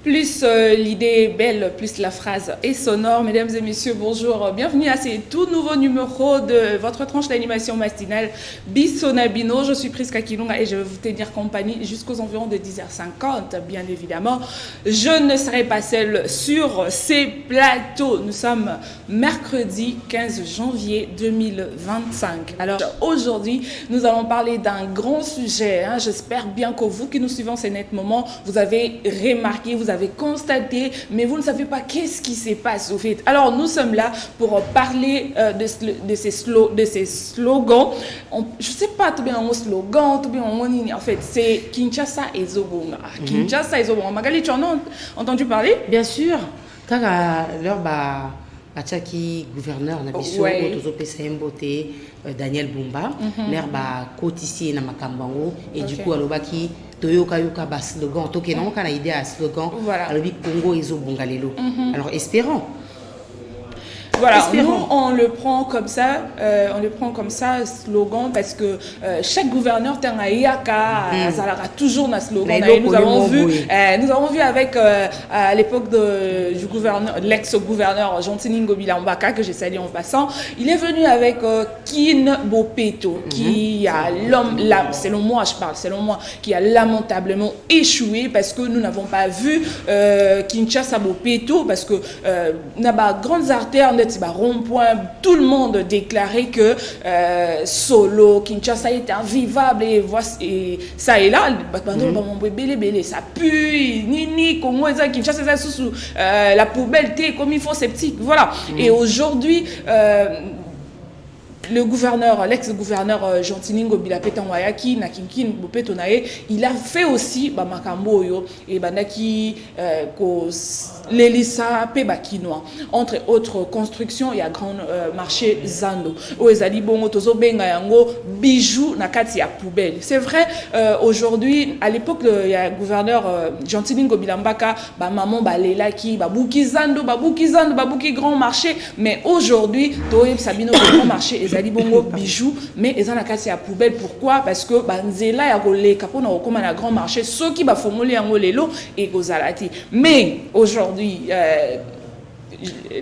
Plus l'idée est belle, plus la phrase est sonore. Mesdames et messieurs, bonjour. Bienvenue à ce tout nouveau numéro de votre tranche d'animation matinale Bissonabino. Je suis Priska Kilunga et je vais vous tenir compagnie jusqu'aux environs de 10h50, bien évidemment. Je ne serai pas seule sur ces plateaux. Nous sommes mercredi 15 janvier 2025. Alors aujourd'hui, nous allons parler d'un grand sujet. J'espère bien que vous qui nous suivez en ces nets moments, vous avez remarqué, vous avez constaté, mais vous ne savez pas qu'est-ce qui se passe au fait. Alors nous sommes là pour parler de ces slogans. Je ne sais pas tout bien un slogan, tout bien un en fait, c'est Kinshasa et Zobonga. Kinshasa et Zobonga. Magali, tu en as entendu parler? Bien sûr. Quand l'heure Atchaki gouverneur na biso tozo PCM Beauté Daniel Bumba l'air cotissier na makambango et du coup alobaki toyoka yoka bas slogan to kenon kana idée à slogan alobi Congo ezobonga lelo. Alors espérons. Voilà, nous on le prend comme ça, slogan, parce que chaque gouverneur a toujours un slogan. Nous avons vu avec à l'époque du gouverneur, l'ex-gouverneur Jontini Ngobila Mbaka, que j'ai salué en passant, il est venu avec Kin Bopeto, qui a selon moi je parle, selon moi, qui a lamentablement échoué parce que nous n'avons pas vu Kinshasa Bopeto, parce que n'a pas grandes artères rond-point, tout le monde déclarait que Solo, Kinshasa était invivable et ça et là, ça pue, Nini, Congo, Kinshasa, sous la poubelle, comme il faut sceptique, voilà. Et aujourd'hui, le gouverneur, l'ex-gouverneur Jontini Ngobila Petangwayaki, Nakinkin Bopetonae, il a fait aussi Makamboyo et Banaki l'Elisa Pebakinoa. Entre autres constructions, il y a grand marché Zando. Oezali Bongo Tozo Benga Yango, bijoux Nakati à poubelle. C'est vrai, aujourd'hui, à l'époque, il y a le gouverneur Jontini Ngobila Mbaka, maman Balelaki, Babouki Zando, Babouki grand marché. Mais aujourd'hui, Toeb Sabino, grand marché, Ezali Bongo bijoux, mais ils ont la casse à poubelle. Pourquoi? Parce que Banzela y a rolé capona au comme un grand marché, ceux qui va formuler en lelo et gozalati. Mais aujourd'hui,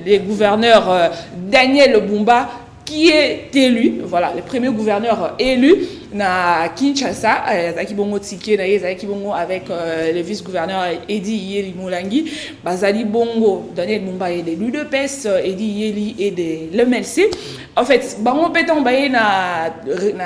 les gouverneurs Daniel Bumba, qui est élu, voilà, le premier gouverneur élu na Kinshasa, avec le vice-gouverneur Edi Yeli Moulangi, Bazali Bongo, Daniel Bumba est de l'UDPS, Edi Yeli est de l'MLC. En fait, Bango Pétan Baye na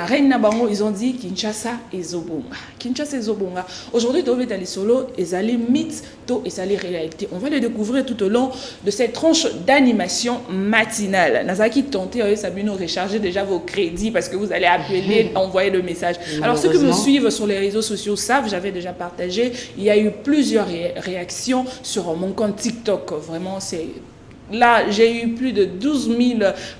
Reine Bango, ils ont dit Kinshasa et Zobonga. Kinshasa et Zobonga. Aujourd'hui, Tove Tali Solo, ils allaient mythes, ils allaient réalité. On va les découvrir tout au long de cette tranche d'animation matinale. Nazaki tentez, Sabino, rechargez déjà vos crédits parce que vous allez appeler, envoyer le message. Alors, ceux qui me suivent sur les réseaux sociaux savent, j'avais déjà partagé, il y a eu plusieurs réactions sur mon compte TikTok. Vraiment, c'est... Là, j'ai eu plus de 12 000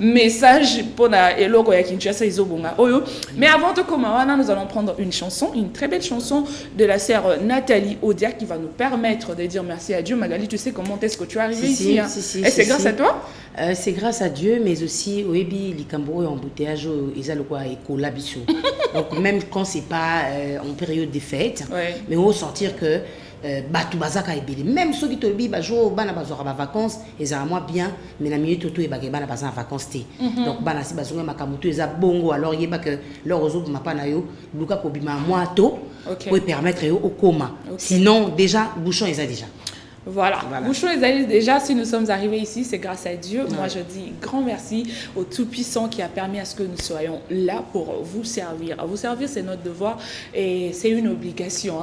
messages pour la Eloko ya Kinshasa Izobonga Oyo. Mais avant de commencer, nous allons prendre une chanson, une très belle chanson de la sœur Nathalie Odia qui va nous permettre de dire merci à Dieu. Magali, tu sais comment est-ce que tu es arrivée ici? Et c'est grâce à toi? C'est grâce à Dieu, mais aussi au Ebi, Likambo et embouteillage, ils ont quoi écolabiso. Donc même quand c'est pas en période des fêtes, mais on va sentir que Batu Bazaka et Bélé. Même ceux qui te disent que bana bazora ba vacances, ils ont moi bien, mais la minute tout et bana bazan vacances té. Donc bana si bazonga makamutu ils a bongo alors il y a que leur ozo mapa na yo, luka ko bima moi to pour permettre au coma. Sinon déjà bouchon ils a déjà. Voilà. Bouchon les amis, déjà, si nous sommes arrivés ici, c'est grâce à Dieu. Moi, je dis grand merci au Tout-Puissant qui a permis à ce que nous soyons là pour vous servir. Vous servir, c'est notre devoir et c'est une obligation.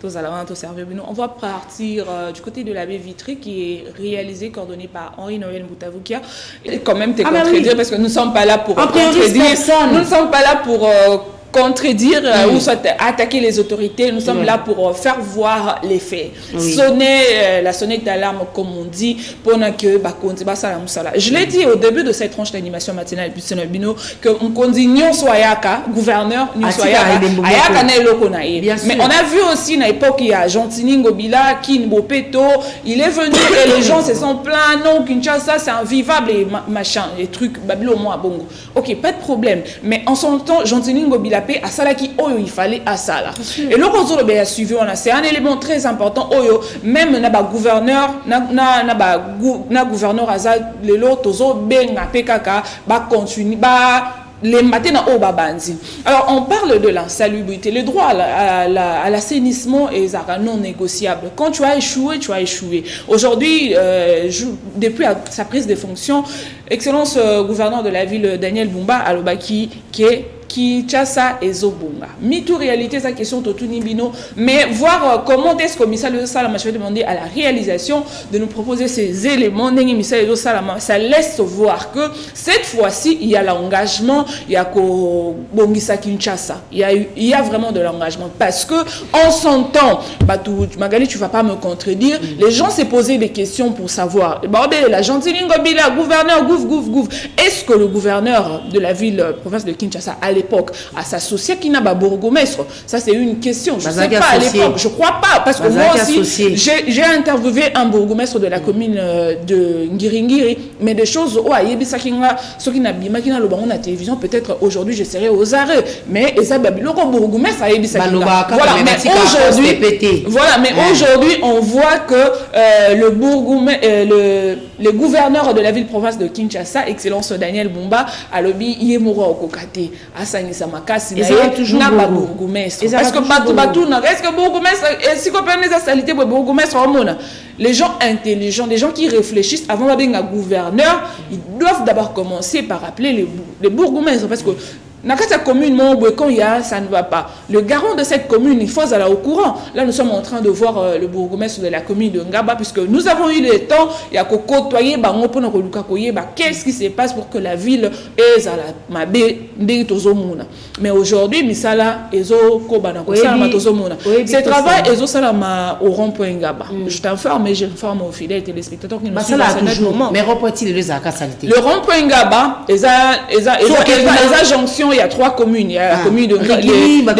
On va partir du côté de l'abbé Vitry qui est réalisé, coordonné par Henri-Noël Moutavoukia. Et quand même, t'es contredire parce que nous ne sommes pas là pour contredire. Nous ne sommes pas là pour contredire ou soit attaquer les autorités. Nous sommes là pour faire voir les faits. Sonner la sonnette d'alarme, comme on dit, pendant que je l'ai dit au début de cette tranche d'animation matinale que on continue soyaka gouverneur ni soyaka ayaka na eloko na ye. Mais on a vu aussi à l'époque il y a Jontini Ngobila Kin Bopeto, il est venu et les gens se sont plaints, non Kinshasa c'est invivable et machin, les trucs babilo moi bongo. OK, pas de problème. Mais en son temps Jontini Ngobila pe asalaki oyo il fallait asala. Et le rôle de a suivi, c'est un élément très important oyo même na ba gouverneur na gouverneur azal lelo tozo benga pe kaka ba continue ba les matins au babanzi. Alors on parle de l'insalubrité, le droit à l'assainissement est non négociable. Quand tu as échoué, tu as échoué. Aujourd'hui, depuis sa prise de fonction, excellence gouverneur de la ville Daniel Bumba Alobaki qui Chassa et Zobunga. Mito réalité sa question Totuni Bino, mais voir comment est-ce que Missa Le Salama je vais demander à la réalisation de nous proposer ces éléments. Missa Le Salama, ça laisse voir que cette fois-ci il y a l'engagement, il y a Bongisa Kinshasa, il y a vraiment de l'engagement parce que on s'entend. Magali, tu vas pas me contredire. Les gens s'est posé des questions pour savoir. La gentille Ngobila, gouverneur, gouf. Est-ce que le gouverneur de la ville province de Kinshasa à l'époque à s'associer qui n'a pas bourgmestre? Ça c'est une question. Je ne sais pas à l'époque. Je crois pas parce que moi aussi j'ai interviewé un bourgmestre de la commune de Ngiringiri, mais des choses oh ayebisa kinga ce qui n'a bima qui n'a le baron la télévision peut-être aujourd'hui je serai aux arrêts mais ça babiloko bourgmestre ayebisa kinga. Voilà mais aujourd'hui aujourd'hui on voit que le bourgmestre le gouverneur de la ville province de Kinshasa excellence Daniel Bumba a lobby yemoro okokate asangisa makasi na ba bourgmestre parce que batou na est-ce que bourgmestre si qu'on peut les salité pour bourgmestre homona les gens intelligents des gens qui réfléchissent avant d'être un gouverneur ils doivent d'abord commencer par appeler les bourgmestres parce que dans cette commune, quand il y a, ça ne va pas. Le garant de cette commune, il faut aller au courant. Là, nous sommes en train de voir le bourgmestre de la commune de Ngaba, puisque nous avons eu le temps, il y a côtoyer, qu'est-ce qui se passe pour que la ville est à la mabé mais aujourd'hui, Misala, Ezo Kobana, c'est travail, Ezo Salama au rond-point Ngaba. Je t'informe, mais j'informe aux fidèles téléspectateurs qui nous suivent à ce moment. Mais rond-point-il les salité. Le rond-point Ngaba, Eza jonction. Il y a 3 communes. Il y a la commune de Blemba,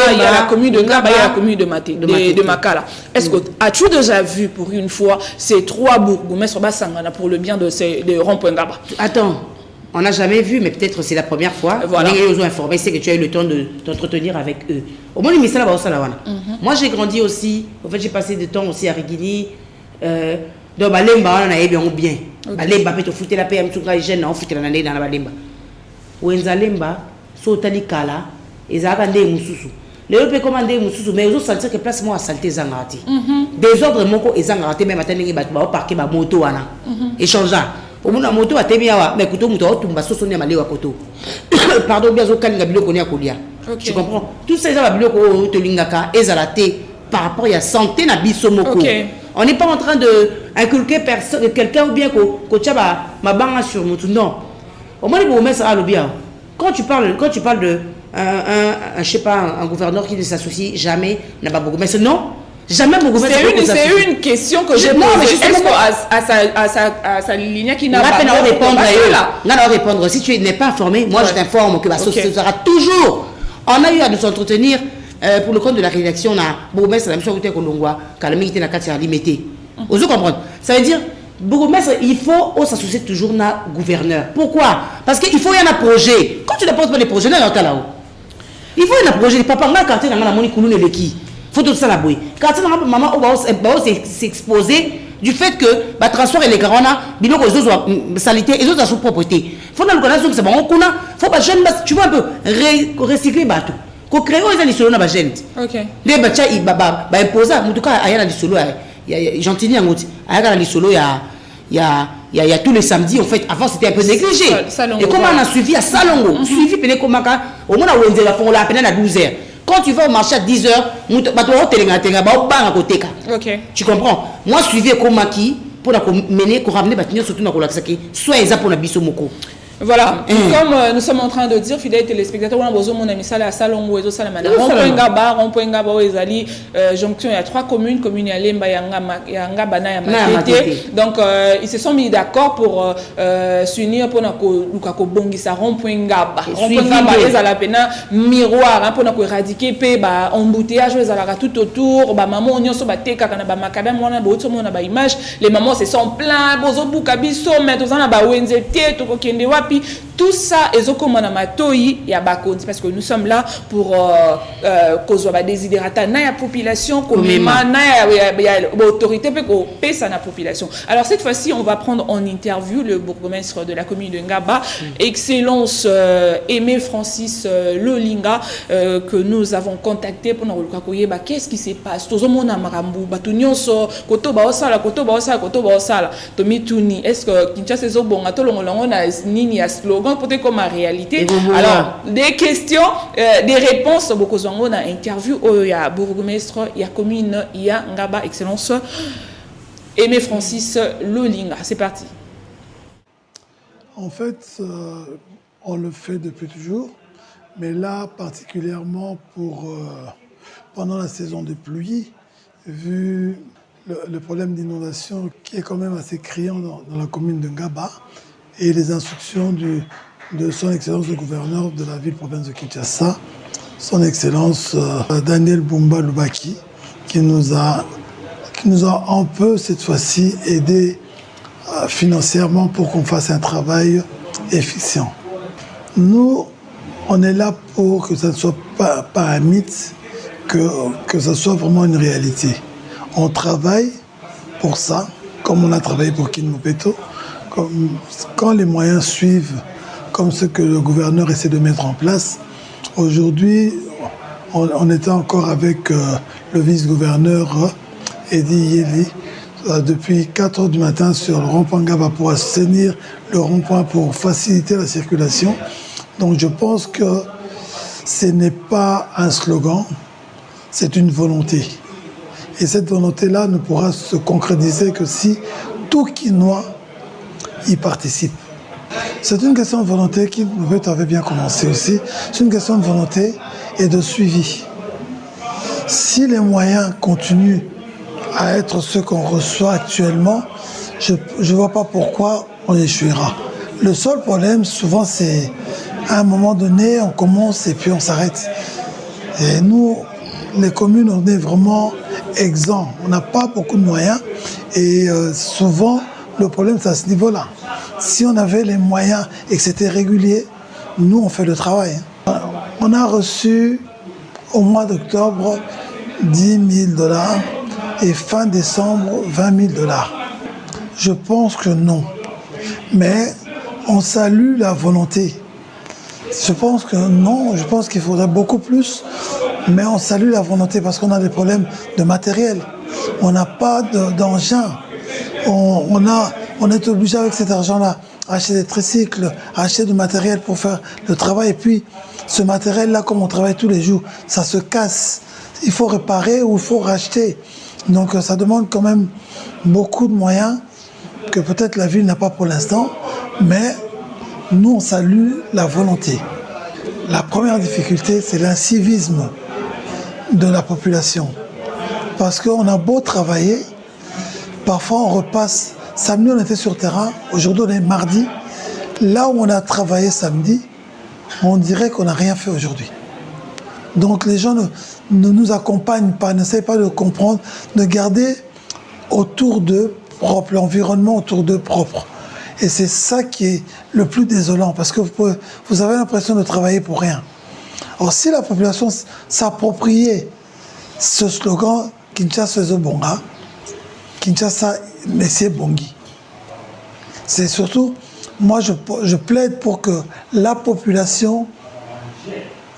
il y a la commune de Ngaba, il y a la commune de Makala. Est-ce que as-tu déjà vu pour une fois ces 3 bourgmestres pour le bien de rond-point Ngaba? Attends, on n'a jamais vu, mais peut-être c'est la première fois. Voilà. Ils ont informé, c'est que tu as eu le temps de t'entretenir avec eux. Au moins, moi, j'ai grandi aussi. En fait, j'ai passé du temps aussi à Rigini. Donc, Balemba, on a bien ou bien. Balemba, peut-être foutre la paix, on jeune, on fout la nez dans la Balemba. Wenzalemba sotali kala ezaka nde mususu lelo pe commander mususu mais ozo sentir que place moi a saleté zangati désordre moko ezangati même atendingi ba parquer ba moto wana échangeant au mona moto atemi awa mais kuto muto otumba soso ne malewa koto pardon bien zo kalinga biloko ne akolia tu comprends tout ça ba biloko to lingaka ezalate par rapport à la santé na biso moko on n'est pas en train de inculquer personne quelqu'un ou bien ko tchaba mabanga sur mutu non. Au moins, quand tu parles de je sais pas, un gouverneur qui ne s'associe jamais, n'a pas beaucoup. Mais non, jamais beaucoup. C'est une question que je pose. Est-ce qu'à sa ligne qui n'a pas répondre. Si tu n'es pas informé, moi je t'informe que la société sera toujours. On a eu à nous entretenir pour le compte de la rédaction. On a Bourgmestre, la mission de Kolongwa, Kalamité, la Katia Limité. Vous comprenez? Ça veut dire. Bourgmestre, il faut s'associer toujours à gouverneur. Pourquoi? Parce qu'il faut y avoir un projet. Quand tu ne poses pas les projets, là, il faut y avoir un projet. Papa, on a un quartier dans la monnaie coulou ne qui. Faut tout ça la bouille. Quartier dans la maman, on va s'exposer du fait que bah transport et les grands là, bilo que les autres salité, les autres sous propreté. Faut dans le connaissance que c'est bon, on connaît. Faut pas jeune, tu vois un peu recycler bateau. Ko créer les solo na ba jeune. OK. Les bacha i baba ba imposer en tout cas aya na solo il y a gentili ngoti aya na solo il y a tous les samedis en fait avant c'était un peu négligé. Et comment on a suivi à Salongo, suivi pene comment au moins on la font la peine à 12h. Quand tu vas au marché à 10h, tu comprends? Moi suivi comment qui pour la mener pour ramener bâtiment surtout dans la soit ils pour la bisomoko. Voilà, comme nous sommes en train de dire, fidèles téléspectateurs, on a besoin mon ami Sala Salongo et Salamana. Rond-point Ngaba, Ezali, jonction, il y a 3 communes, commune Yalemba, Yanga, Bana, Yamatete. Donc, ils se sont mis d'accord pour s'unir pour Lukako Bongisa, Rond-point Ngaba. Rond-point Ngaba, Ezalapena, miroir, pour éradiquer, embouteillage, Ezalara tout autour, maman, on y a sur Bateka, Kanaba Makadam, on a beau, on a image, les mamans se sont pleins, Bozo Bukabiso, mais on a Wenzete, Toko Kendewa. Tout ça, parce que nous sommes là pour causer des désiderata na la population, comme l'autorité pour payer la population. Alors cette fois-ci, on va prendre en interview le bourgmestre de la commune de Ngaba, Excellence Aimé Francis Lolinga, que nous avons contacté pour nous dire qu'est-ce qui se passe. Est-ce que Kinshasa est bon à tout le monde a nini a slogan peut-être comme en réalité. Alors des questions, des réponses beaucoup on a interview il y a bourgmestre, il y a commune, il y a Ngaba Excellence Aimé Francis Lolinga. C'est parti. En fait, on le fait depuis toujours, mais là particulièrement pendant la saison de pluie, vu le problème d'inondation qui est quand même assez criant dans la commune de Ngaba et les instructions de son Excellence le gouverneur de la ville-province de Kinshasa, son Excellence Daniel Bumba Lubaki, qui nous a un peu cette fois-ci aidé financièrement pour qu'on fasse un travail efficient. Nous, on est là pour que ça ne soit pas un mythe, que ça soit vraiment une réalité. On travaille pour ça, comme on a travaillé pour Kinmopeto, quand les moyens suivent, comme ce que le gouverneur essaie de mettre en place. Aujourd'hui, on était encore avec le vice-gouverneur Eddie Yeli depuis 4 heures du matin sur le rond-point Ngaba pour assainir le rond-point pour faciliter la circulation. Donc je pense que ce n'est pas un slogan, c'est une volonté. Et cette volonté-là ne pourra se concrétiser que si tout Kinois y participe. C'est une question de volonté qui avait bien commencé aussi. C'est une question de volonté et de suivi. Si les moyens continuent à être ceux qu'on reçoit actuellement, je ne vois pas pourquoi on échouera. Le seul problème, souvent, c'est à un moment donné, on commence et puis on s'arrête. Et nous, les communes, on est vraiment exempts. On n'a pas beaucoup de moyens et souvent, le problème, c'est à ce niveau-là. Si on avait les moyens et que c'était régulier, nous, on fait le travail. On a reçu au mois d'octobre 10 000 $ et fin décembre 20 000 $. Je pense que non. Mais on salue la volonté. Je pense que non, je pense qu'il faudrait beaucoup plus, mais on salue la volonté parce qu'on a des problèmes de matériel. On n'a pas d'engin. On est obligé avec cet argent-là à acheter des tricycles, à acheter du matériel pour faire le travail. Et puis, ce matériel-là, comme on travaille tous les jours, ça se casse. Il faut réparer ou il faut racheter. Donc, ça demande quand même beaucoup de moyens que peut-être la ville n'a pas pour l'instant, mais nous, on salue la volonté. La première difficulté, c'est l'incivisme de la population. Parce qu'on a beau travailler, parfois on repasse. Samedi, on était sur terrain, aujourd'hui on est mardi. Là où on a travaillé samedi, on dirait qu'on n'a rien fait aujourd'hui. Donc les gens ne nous accompagnent pas, n'essayent pas de comprendre, de garder autour d'eux propre, l'environnement autour d'eux propre. Et c'est ça qui est le plus désolant, parce que vous avez l'impression de travailler pour rien. Or, si la population s'appropriait ce slogan « Kinshasa Zobonga », Kinshasa Messier Bongi, c'est surtout, moi je plaide pour que la population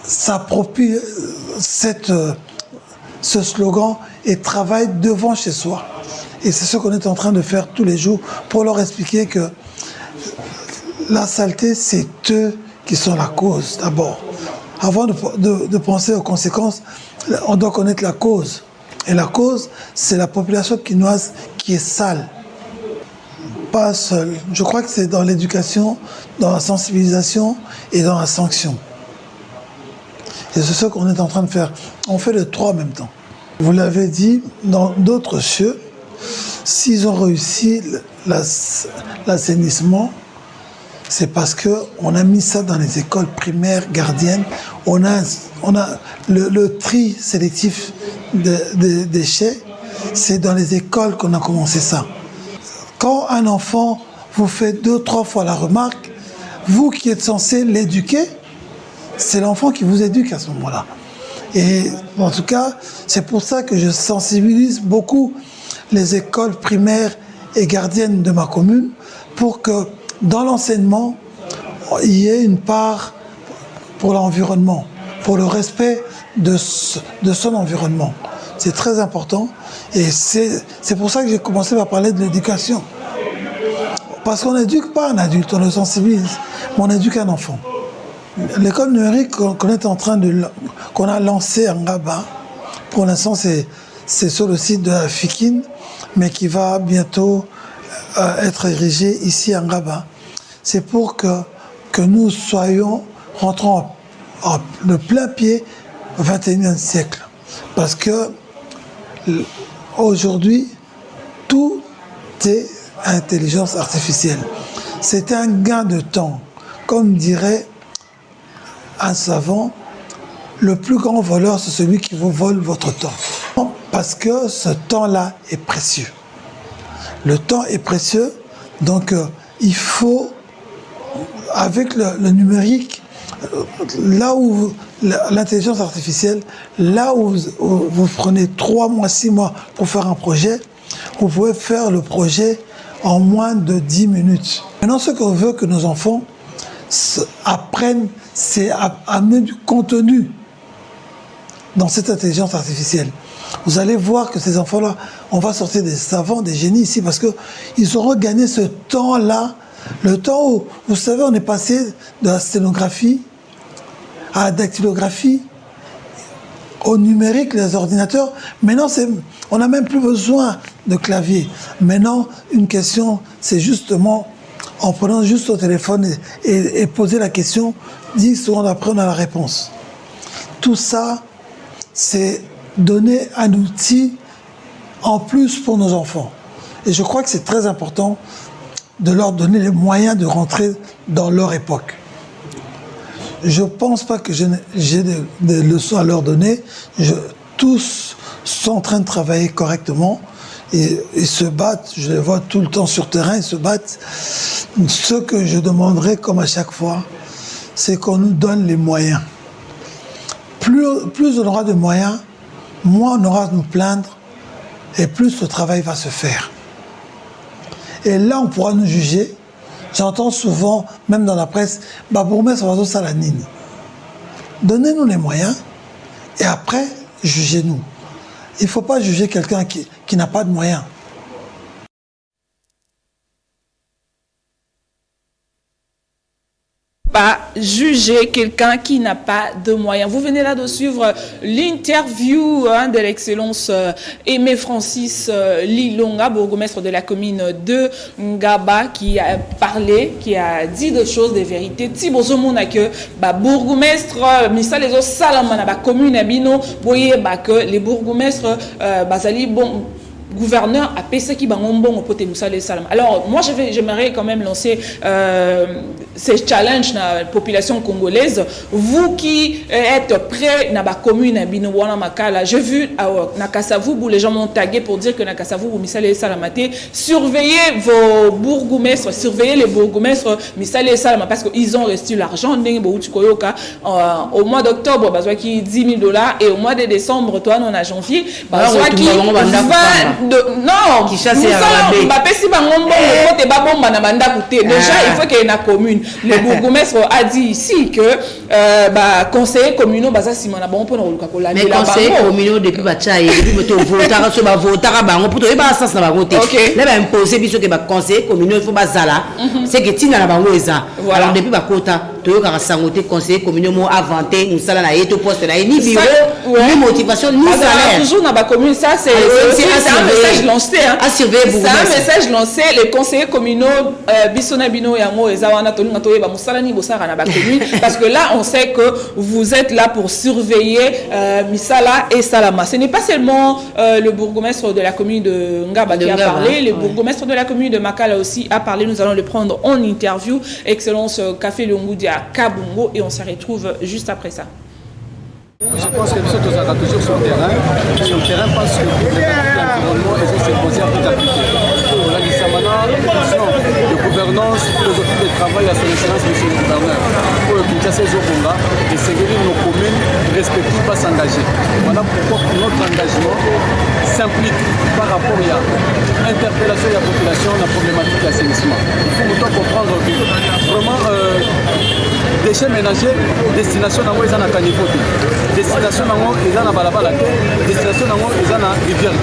s'approprie ce slogan et travaille devant chez soi. Et c'est ce qu'on est en train de faire tous les jours pour leur expliquer que la saleté, c'est eux qui sont la cause d'abord. Avant de penser aux conséquences, on doit connaître la cause. Et la cause, c'est la population quinoise qui est sale. Pas seule. Je crois que c'est dans l'éducation, dans la sensibilisation et dans la sanction. Et c'est ce qu'on est en train de faire. On fait les trois en même temps. Vous l'avez dit, dans d'autres cieux, s'ils ont réussi l'assainissement, c'est parce qu'on a mis ça dans les écoles primaires gardiennes. On a le tri sélectif des déchets, c'est dans les écoles qu'on a commencé ça. Quand un enfant vous fait 2-3 fois la remarque, vous qui êtes censé l'éduquer, c'est l'enfant qui vous éduque à ce moment-là. Et en tout cas, c'est pour ça que je sensibilise beaucoup les écoles primaires et gardiennes de ma commune pour que dans l'enseignement, il y ait une part pour l'environnement, pour le respect de son environnement. C'est très important et c'est pour ça que j'ai commencé par parler de l'éducation. Parce qu'on n'éduque pas un adulte, on le sensibilise, mais on éduque un enfant. L'école numérique qu'on a lancée à Ngaba, pour l'instant c'est sur le site de la FIKIN, mais qui va bientôt être érigée ici à Ngaba. C'est pour que nous rentrons le plein pied au XXIe siècle. Parce que aujourd'hui, tout est intelligence artificielle. C'est un gain de temps. Comme dirait un savant, le plus grand voleur, c'est celui qui vous vole votre temps. Parce que ce temps-là est précieux. Le temps est précieux, donc il faut, avec le numérique, là où l'intelligence artificielle, là où vous prenez 3 mois, 6 mois pour faire un projet, vous pouvez faire le projet en moins de 10 minutes. Maintenant, ce qu'on veut que nos enfants apprennent, c'est à amener du contenu dans cette intelligence artificielle. Vous allez voir que ces enfants-là, on va sortir des savants, des génies ici, parce qu'ils auront gagné ce temps-là, le temps où, vous savez, on est passé de la sténographie à la dactylographie, au numérique, les ordinateurs. Maintenant, on n'a même plus besoin de clavier. Maintenant, une question, c'est justement, en prenant juste au téléphone et poser la question, 10 secondes après, on a la réponse. Tout ça, c'est donner un outil en plus pour nos enfants. Et je crois que c'est très important de leur donner les moyens de rentrer dans leur époque. Je ne pense pas que j'ai des leçons à leur donner. Tous sont en train de travailler correctement et ils se battent. Je les vois tout le temps sur terrain, ils se battent. Ce que je demanderais, comme à chaque fois, c'est qu'on nous donne les moyens. Plus on aura de moyens, moins on aura à nous plaindre et plus le travail va se faire. Et là, on pourra nous juger. J'entends souvent, même dans la presse, bourgmestre va faire la nini. Donnez-nous les moyens et après, jugez-nous. Il ne faut pas juger quelqu'un qui n'a pas de moyens. Pas juger quelqu'un qui n'a pas de moyens. Vous venez là de suivre l'interview de l'excellence Aimé Francis Lilonga, bourgmestre de la commune de Ngaba, qui a parlé, qui a dit des choses, des vérités. Thibaut Mona que bourgmestre, misal les autres salamana, commune abino, voyez que les bourgmestres, basali bon. Gouverneur a payé qui bangombon au poté Moussa les Salam. Alors moi j'aimerais quand même lancer ces challenges dans la population congolaise. Vous qui êtes près dans la commune à Binowana Makala, j'ai vu à Nakasavubu, les gens m'ont tagué pour dire que Nakasavubu Moussa les Salamate, surveillez vos bourgmestres, surveillez les bourgmestres Moussa les Salam parce qu'ils ont reçu l'argent au mois d'octobre, qui $10 000 et au mois de décembre, toi non à janvier, qui non, qui chasse à déjà il faut qu'il y ait une commune. Le bourgmestre a dit ici que conseiller communaux mais conseiller communaux depuis depuis là imposer biso que conseiller communaux il faut bazala c'est que tina na bango eza alors depuis bakota toyoka sangote conseiller communaux mo avanté nous sala na yeto poste na ni bureau ni motivation ni salaire toujours dans la commune. Ça c'est un message lancé c'est un message lancé les conseillers communaux bisona bino yango ezawana tolinga toyeba musala ni bosara na ba commune parce que là on sait que vous êtes là pour surveiller Misala et Salama. Ce n'est pas seulement le bourgmestre de la commune de Ngaba qui a parlé, le bourgmestre de la commune de Makala aussi a parlé. Nous allons le prendre en interview. Excellence Café Longudi à Kabungo et on se retrouve juste après ça. Je pense que nous sommes toujours sur le terrain parce que l'environnement est posé à petit à petit. de gouvernance, philosophie de travail à son excellence, monsieur le gouverneur. Pour le Kinshasa et Zonga, et Séguéli, nos communes respectives pas s'engager. Voilà pourquoi notre engagement s'implique par rapport à l'interpellation de la population, la problématique de l'assainissement. Il faut autant comprendre que vraiment déchets ménagers, destination dans les à caniveau, destination dans les à balabala, destination dans les à rivière.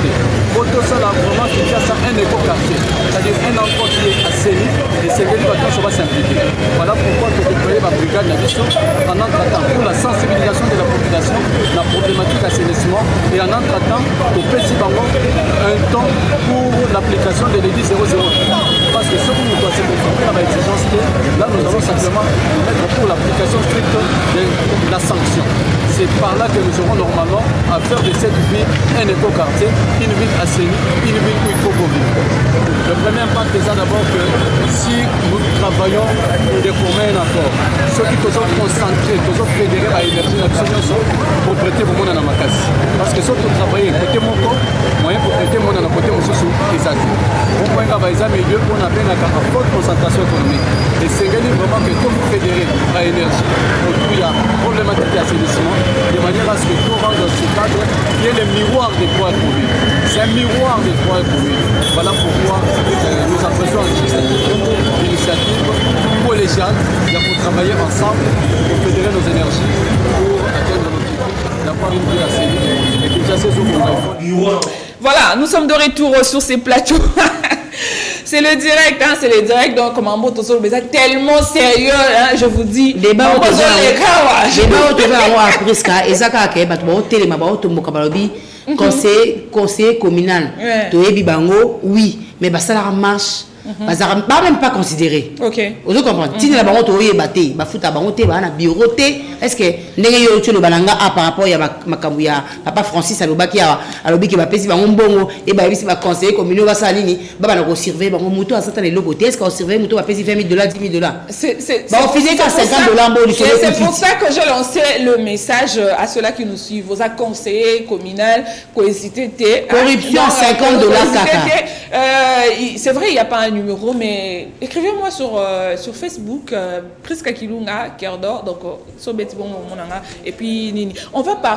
Pour tout ça, vraiment, il y a un éco-quartier, c'est-à-dire un endroit qui est assaini et c'est que les vacances vont s'impliquer. Voilà pourquoi tu déployer ma brigade d'addition en entretant pour la sensibilisation de la population, la problématique d'assainissement et en entretant au petit bango un temps pour l'application de l'EDI 003. Parce que ce que nous doit se conformer à l'exigence, là nous allons simplement mettre pour l'application stricte de la sanction. C'est par là que nous aurons normalement à faire de cette ville un éco-quartier, une ville assainie, une ville où il faut vivre. Le premier impact est d'abord que si nous travaillons de commun accord, ceux qui sont concentrés, qui sont fédérés à l'énergie nationale pour prêter au monde à la macasse. Parce que ceux qui travaillent côté mon corps, moyen pour prêter mon à la côté mon sous les acquis. Au point qu'il y a milieu pour on appelle la forte concentration économique. Et c'est vraiment que tout fédéré à l'énergie, autour il y a problématique d'assainissement, de manière à ce que tout rentre dans ce cadre qui est le miroir des trois communes. C'est un miroir des trois communes. Voilà pourquoi nous apprécions l'initiative collégiale pour travailler ensemble pour fédérer nos énergies pour atteindre l'objectif d'avoir une ville assainie et que j'assais au Voilà, nous sommes de retour sur ces plateaux. C'est le direct, hein, c'est le direct. Donc, comment on peut tellement sérieux, hein, je vous dis. Débat au conseil communal. Oui, mais ça la marche. Pas même pas considéré. Ok. Vous comprenez? Si la banque est battée, bafuta banque est bureau. Est-ce que n'ayez eu le balanga par rapport à ma papa Francis Alobaki à Alobi va payer un bon et bah si ma conseiller communal va s'aligner, bah on surveille mon moto à certains lobotés. Est-ce qu'on surveille moto va payer $20,000, $10,000? C'est on faisait qu'à $50. C'est pour ça que j'ai lancé le message à ceux-là qui nous suivent, aux conseillers communal, cohésité. Corruption $50 caca. C'est vrai, il n'y a pas un numéro, mais écrivez-moi sur Facebook, Priska Kilunga, Cœur d'Or, donc sur Betty Bon, et puis Nini. On va partir.